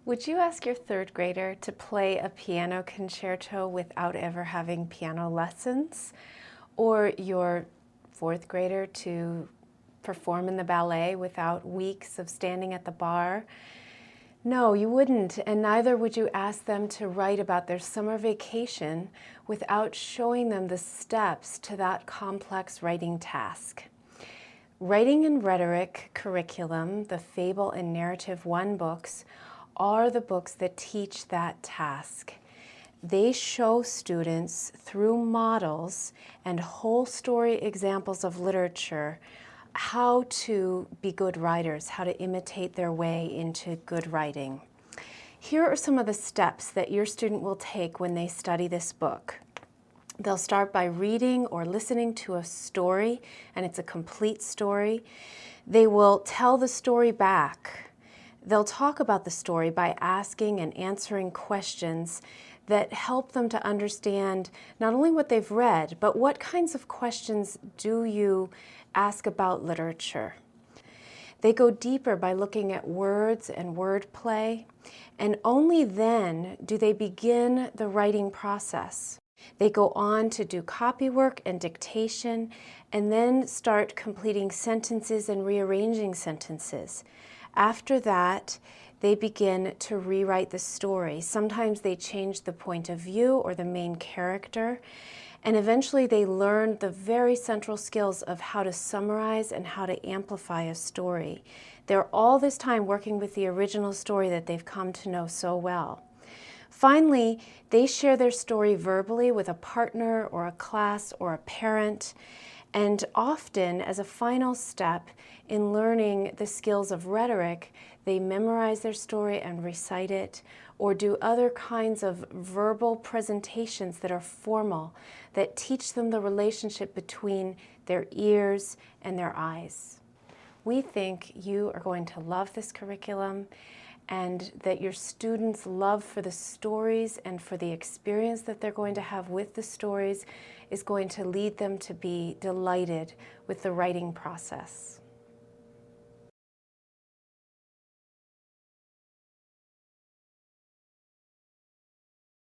Would you ask your third grader to play a piano concerto without ever having piano lessons? Or your fourth grader to perform in the ballet without weeks of standing at the bar? No, you wouldn't, and neither would you ask them to write about their summer vacation without showing them the steps to that complex writing task. Writing and Rhetoric curriculum, the Fable and Narrative 1 books, are the books that teach that task. They show students through models and whole story examples of literature how to be good writers, how to imitate their way into good writing. Here are some of the steps that your student will take when they study this book. They'll start by reading or listening to a story, and it's a complete story. They will tell the story back. They'll talk about the story by asking and answering questions that help them to understand not only what they've read, but what kinds of questions do you ask about literature. They go deeper by looking at words and wordplay, and only then do they begin the writing process. They go on to do copywork and dictation, and then start completing sentences and rearranging sentences. After that, they begin to rewrite the story. Sometimes they change the point of view or the main character, and eventually they learn the very central skills of how to summarize and how to amplify a story. They're all this time working with the original story that they've come to know so well. Finally, they share their story verbally with a partner or a class or a parent, and often, as a final step in learning the skills of rhetoric, they memorize their story and recite it, or do other kinds of verbal presentations that are formal, that teach them the relationship between their ears and their eyes. We think you are going to love this curriculum, and that your students' love for the stories and for the experience that they're going to have with the stories is going to lead them to be delighted with the writing process.